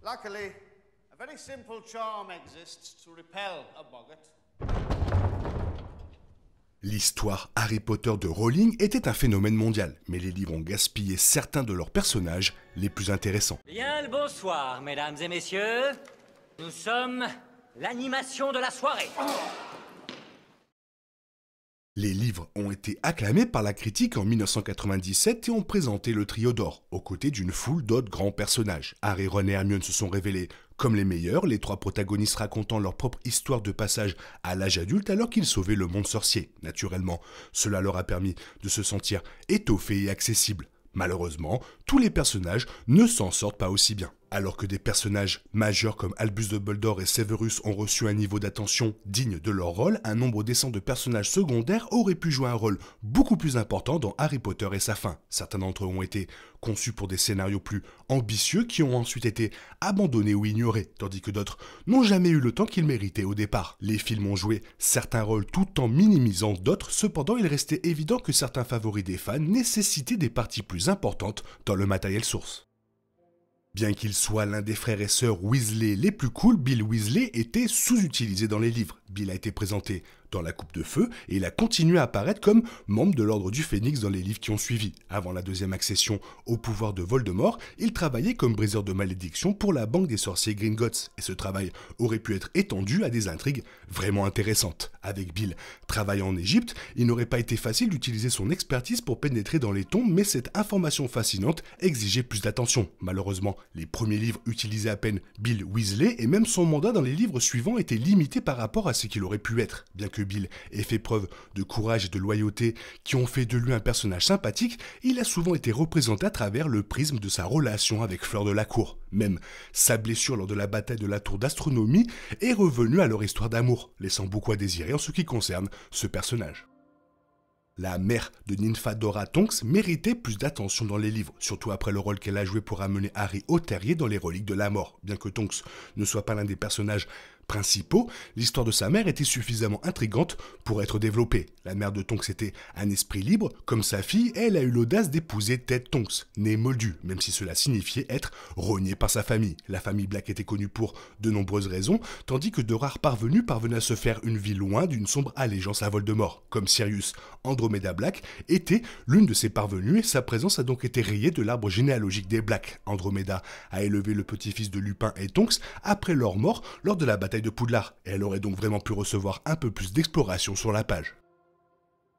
Luckily, a very simple charm exists to repel a boggart. L'histoire Harry Potter de Rowling était un phénomène mondial, mais les livres ont gaspillé certains de leurs personnages les plus intéressants. Bien le bonsoir, mesdames et messieurs. Nous sommes l'animation de la soirée. Les livres ont été acclamés par la critique en 1997 et ont présenté le trio d'or, aux côtés d'une foule d'autres grands personnages. Harry, Ron et Hermione se sont révélés comme les meilleurs, les trois protagonistes racontant leur propre histoire de passage à l'âge adulte alors qu'ils sauvaient le monde sorcier. Naturellement, cela leur a permis de se sentir étoffés et accessibles. Malheureusement, tous les personnages ne s'en sortent pas aussi bien. Alors que des personnages majeurs comme Albus Dumbledore et Severus ont reçu un niveau d'attention digne de leur rôle, un nombre décent de personnages secondaires auraient pu jouer un rôle beaucoup plus important dans Harry Potter et sa fin. Certains d'entre eux ont été conçus pour des scénarios plus ambitieux qui ont ensuite été abandonnés ou ignorés, tandis que d'autres n'ont jamais eu le temps qu'ils méritaient au départ. Les films ont joué certains rôles tout en minimisant d'autres, cependant il restait évident que certains favoris des fans nécessitaient des parties plus importantes dans le matériel source. Bien qu'il soit l'un des frères et sœurs Weasley les plus cool, Bill Weasley était sous-utilisé dans les livres. Bill a été présenté dans La Coupe de Feu et il a continué à apparaître comme membre de l'Ordre du Phénix dans les livres qui ont suivi. Avant la deuxième accession au pouvoir de Voldemort, il travaillait comme briseur de malédiction pour la banque des sorciers Gringotts et ce travail aurait pu être étendu à des intrigues vraiment intéressantes. Avec Bill travaillant en Égypte, il n'aurait pas été facile d'utiliser son expertise pour pénétrer dans les tombes, mais cette information fascinante exigeait plus d'attention. Malheureusement, les premiers livres utilisaient à peine Bill Weasley et même son mandat dans les livres suivants était limité par rapport à ce qu'il aurait pu être. Bien que Bill ait fait preuve de courage et de loyauté qui ont fait de lui un personnage sympathique, il a souvent été représenté à travers le prisme de sa relation avec Fleur de la Cour. Même sa blessure lors de la bataille de la Tour d'Astronomie est revenue à leur histoire d'amour, laissant beaucoup à désirer en ce qui concerne ce personnage. La mère de Nymphadora Tonks méritait plus d'attention dans les livres, surtout après le rôle qu'elle a joué pour amener Harry au terrier dans les Reliques de la Mort. Bien que Tonks ne soit pas l'un des personnages principaux, l'histoire de sa mère était suffisamment intrigante pour être développée. La mère de Tonks était un esprit libre, comme sa fille, et elle a eu l'audace d'épouser Ted Tonks, né Moldu, même si cela signifiait être renié par sa famille. La famille Black était connue pour de nombreuses raisons, tandis que de rares parvenus parvenaient à se faire une vie loin d'une sombre allégeance à Voldemort, comme Sirius Andromeda Black était l'une de ces parvenues et sa présence a donc été rayée de l'arbre généalogique des Black. Andromeda a élevé le petit-fils de Lupin et Tonks après leur mort lors de la bataille de Poudlard, et elle aurait donc vraiment pu recevoir un peu plus d'exploration sur la page.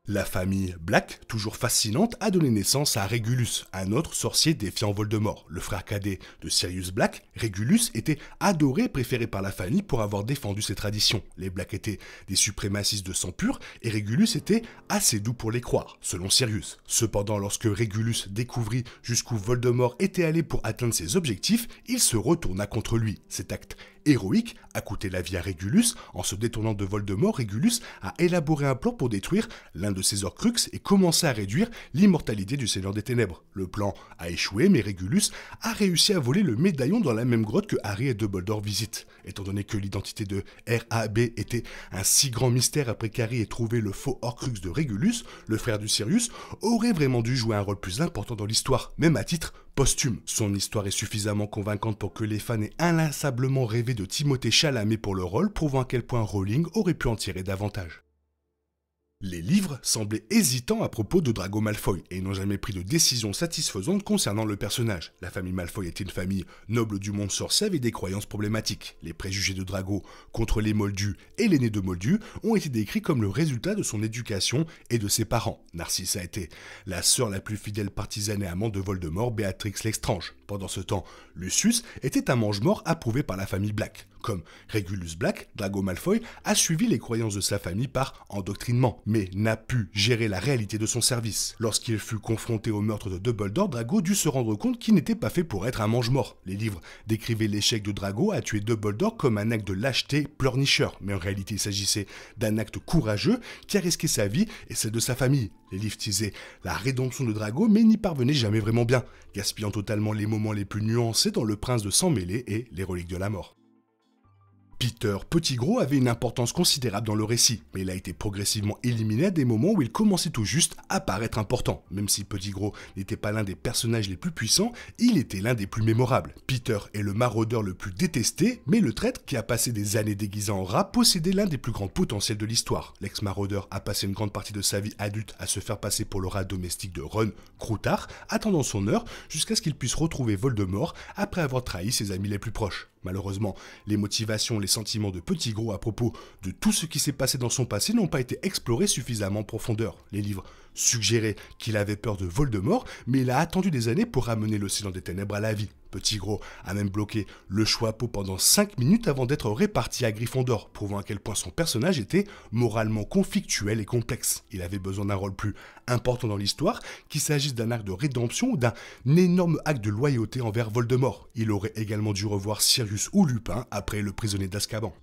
La famille Black, toujours fascinante, a donné naissance à Régulus, un autre sorcier défiant Voldemort. Le frère cadet de Sirius Black, Régulus, était adoré et préféré par la famille pour avoir défendu ses traditions. Les Black étaient des suprémacistes de sang pur et Régulus était assez doux pour les croire, selon Sirius. Cependant, lorsque Régulus découvrit jusqu'où Voldemort était allé pour atteindre ses objectifs, il se retourna contre lui. Cet acte héroïque a coûté la vie à Régulus. En se détournant de Voldemort, Régulus a élaboré un plan pour détruire l'un de ses Horcruxes et commencer à réduire l'immortalité du Seigneur des Ténèbres. Le plan a échoué, mais Régulus a réussi à voler le médaillon dans la même grotte que Harry et Dumbledore visitent. Étant donné que l'identité de R.A.B. était un si grand mystère après qu'Harry ait trouvé le faux Horcrux de Régulus, le frère du Sirius aurait vraiment dû jouer un rôle plus important dans l'histoire, même à titre posthume. Son histoire est suffisamment convaincante pour que les fans aient inlassablement rêvé de Timothée Chalamet pour le rôle, prouvant à quel point Rowling aurait pu en tirer davantage. Les livres semblaient hésitants à propos de Drago Malfoy et n'ont jamais pris de décision satisfaisante concernant le personnage. La famille Malfoy était une famille noble du monde sorcier avec des croyances problématiques. Les préjugés de Drago contre les Moldus et l'aîné de Moldu ont été décrits comme le résultat de son éducation et de ses parents. Narcisse a été la sœur la plus fidèle partisane et amante de Voldemort, Béatrix l'Estrange. Pendant ce temps, Lucius était un mange-mort approuvé par la famille Black. Comme Régulus Black, Drago Malfoy a suivi les croyances de sa famille par endoctrinement, mais n'a pu gérer la réalité de son service. Lorsqu'il fut confronté au meurtre de Dumbledore, Drago dut se rendre compte qu'il n'était pas fait pour être un mange-mort. Les livres décrivaient l'échec de Drago à tuer Dumbledore comme un acte de lâcheté pleurnicheur, mais en réalité il s'agissait d'un acte courageux qui a risqué sa vie et celle de sa famille. Les livres teasaient la rédemption de Drago, mais n'y parvenaient jamais vraiment bien, gaspillant totalement les moments les plus nuancés dans Le Prince de Sang Mêlé et Les Reliques de la Mort. Peter Pettigrew avait une importance considérable dans le récit, mais il a été progressivement éliminé à des moments où il commençait tout juste à paraître important. Même si Pettigrew n'était pas l'un des personnages les plus puissants, il était l'un des plus mémorables. Peter est le maraudeur le plus détesté, mais le traître qui a passé des années déguisé en rat possédait l'un des plus grands potentiels de l'histoire. L'ex-maraudeur a passé une grande partie de sa vie adulte à se faire passer pour le rat domestique de Ron Croutard, attendant son heure jusqu'à ce qu'il puisse retrouver Voldemort après avoir trahi ses amis les plus proches. Malheureusement, les motivations, les sentiments de Pettigrew à propos de tout ce qui s'est passé dans son passé n'ont pas été explorés suffisamment en profondeur. Les livres suggéraient qu'il avait peur de Voldemort, mais il a attendu des années pour ramener l'océan des ténèbres à la vie. Pettigrew a même bloqué le Choixpeau pendant 5 minutes avant d'être réparti à Gryffondor, prouvant à quel point son personnage était moralement conflictuel et complexe. Il avait besoin d'un rôle plus important dans l'histoire, qu'il s'agisse d'un acte de rédemption ou d'un énorme acte de loyauté envers Voldemort. Il aurait également dû revoir Sirius ou Lupin après le prisonnier d'Azkaban.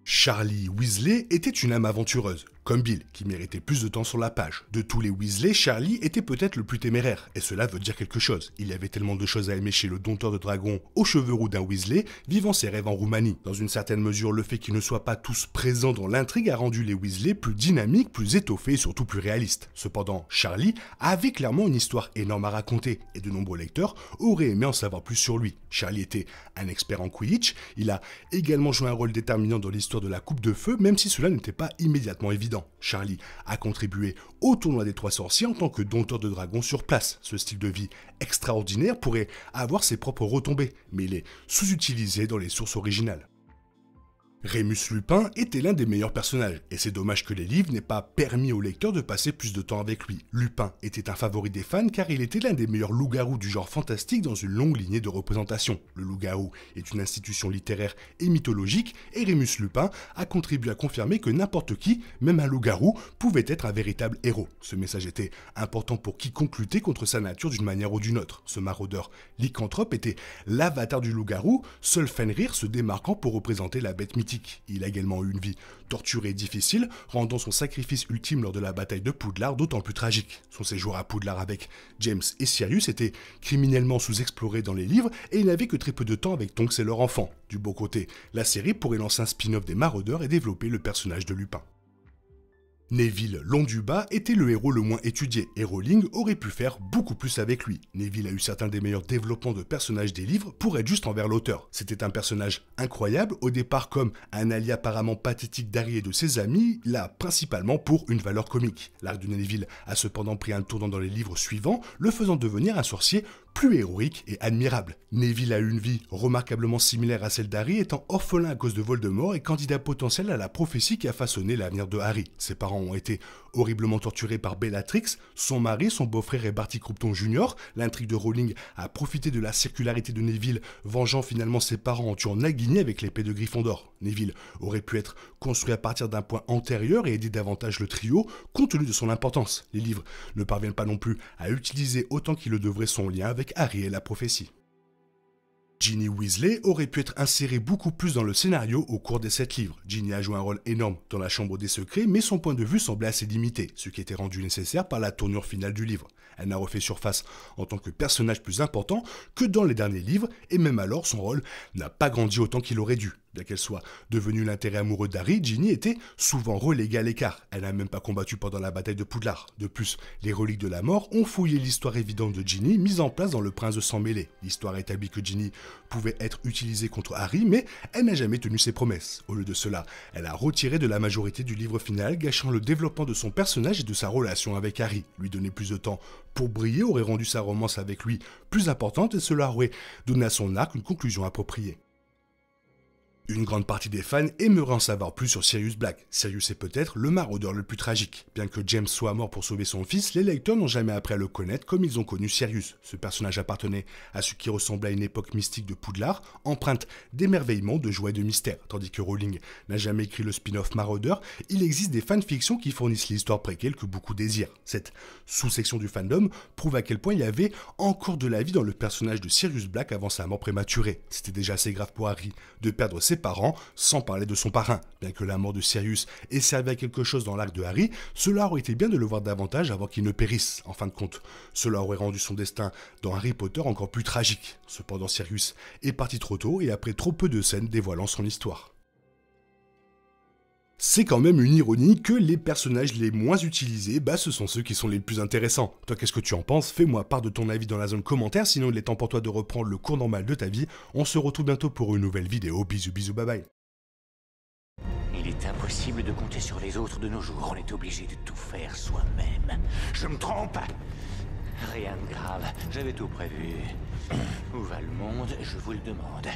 Charlie Weasley était une âme aventureuse, comme Bill, qui méritait plus de temps sur la page. De tous les Weasley, Charlie était peut-être le plus téméraire, et cela veut dire quelque chose. Il y avait tellement de choses à aimer chez le dompteur de dragons aux cheveux roux d'un Weasley, vivant ses rêves en Roumanie. Dans une certaine mesure, le fait qu'ils ne soient pas tous présents dans l'intrigue a rendu les Weasley plus dynamiques, plus étoffés et surtout plus réalistes. Cependant, Charlie avait clairement une histoire énorme à raconter, et de nombreux lecteurs auraient aimé en savoir plus sur lui. Charlie était un expert en Quidditch, il a également joué un rôle déterminant dans l'histoire de la Coupe de Feu, même si cela n'était pas immédiatement évident. Charlie a contribué au tournoi des Trois Sorciers en tant que dompteur de dragons sur place. Ce style de vie extraordinaire pourrait avoir ses propres retombées, mais il est sous-utilisé dans les sources originales. Rémus Lupin était l'un des meilleurs personnages, et c'est dommage que les livres n'aient pas permis au lecteur de passer plus de temps avec lui. Lupin était un favori des fans car il était l'un des meilleurs loups-garous du genre fantastique dans une longue lignée de représentation. Le loup-garou est une institution littéraire et mythologique, et Rémus Lupin a contribué à confirmer que n'importe qui, même un loup-garou, pouvait être un véritable héros. Ce message était important pour quiconque luttait contre sa nature d'une manière ou d'une autre. Ce maraudeur lycanthrope était l'avatar du loup-garou, seul Fenrir se démarquant pour représenter la bête mythique. Il a également eu une vie torturée et difficile, rendant son sacrifice ultime lors de la bataille de Poudlard d'autant plus tragique. Son séjour à Poudlard avec James et Sirius était criminellement sous-exploré dans les livres et il n'avait que très peu de temps avec Tonks et leur enfant. Du beau côté, la série pourrait lancer un spin-off des Maraudeurs et développer le personnage de Lupin. Neville Londubat était le héros le moins étudié, et Rowling aurait pu faire beaucoup plus avec lui. Neville a eu certains des meilleurs développements de personnages des livres pour être juste envers l'auteur. C'était un personnage incroyable, au départ comme un allié apparemment pathétique d'Harry et de ses amis, là principalement pour une valeur comique. L'arc de Neville a cependant pris un tournant dans les livres suivants, le faisant devenir un sorcier plus héroïque et admirable. Neville a eu une vie remarquablement similaire à celle d'Harry, étant orphelin à cause de Voldemort et candidat potentiel à la prophétie qui a façonné l'avenir de Harry. Ses parents ont été horriblement torturés par Bellatrix, son mari, son beau-frère et Barty Croughton Jr. L'intrigue de Rowling a profité de la circularité de Neville, vengeant finalement ses parents en tuant Nagini avec l'épée de Gryffondor. Neville aurait pu être construit à partir d'un point antérieur et aider davantage le trio, compte tenu de son importance. Les livres ne parviennent pas non plus à utiliser autant qu'il le devrait son lien avec Harry et la prophétie. Ginny Weasley aurait pu être insérée beaucoup plus dans le scénario au cours des 7 livres. Ginny a joué un rôle énorme dans la Chambre des Secrets, mais son point de vue semblait assez limité, ce qui était rendu nécessaire par la tournure finale du livre. Elle n'a refait surface en tant que personnage plus important que dans les derniers livres, et même alors son rôle n'a pas grandi autant qu'il aurait dû. Bien qu'elle soit devenue l'intérêt amoureux d'Harry, Ginny était souvent reléguée à l'écart. Elle n'a même pas combattu pendant la bataille de Poudlard. De plus, les reliques de la mort ont fouillé l'histoire évidente de Ginny, mise en place dans Le Prince de Sang Mêlé. L'histoire établit que Ginny pouvait être utilisée contre Harry, mais elle n'a jamais tenu ses promesses. Au lieu de cela, elle a retiré de la majorité du livre final, gâchant le développement de son personnage et de sa relation avec Harry. Lui donner plus de temps pour briller aurait rendu sa romance avec lui plus importante et cela aurait donné à son arc une conclusion appropriée. Une grande partie des fans aimeraient en savoir plus sur Sirius Black. Sirius est peut-être le maraudeur le plus tragique. Bien que James soit mort pour sauver son fils, les lecteurs n'ont jamais appris à le connaître comme ils ont connu Sirius. Ce personnage appartenait à ce qui ressemblait à une époque mystique de Poudlard, empreinte d'émerveillement, de joie et de mystère. Tandis que Rowling n'a jamais écrit le spin-off Maraudeur, il existe des fanfictions qui fournissent l'histoire préquelle que beaucoup désirent. Cette sous-section du fandom prouve à quel point il y avait encore de la vie dans le personnage de Sirius Black avant sa mort prématurée. C'était déjà assez grave pour Harry de perdre ses ses parents, sans parler de son parrain. Bien que la mort de Sirius ait servi à quelque chose dans l'arc de Harry, cela aurait été bien de le voir davantage avant qu'il ne périsse, en fin de compte. Cela aurait rendu son destin dans Harry Potter encore plus tragique. Cependant, Sirius est parti trop tôt et après trop peu de scènes dévoilant son histoire. C'est quand même une ironie que les personnages les moins utilisés, ce sont ceux qui sont les plus intéressants. Toi, qu'est-ce que tu en penses? Fais-moi part de ton avis dans la zone commentaire, sinon il est temps pour toi de reprendre le cours normal de ta vie. On se retrouve bientôt pour une nouvelle vidéo. Bisous, bisous, bye bye. Il est impossible de compter sur les autres de nos jours, on est obligé de tout faire soi-même. Je me trompe? Rien de grave, j'avais tout prévu. Où va le monde, je vous le demande.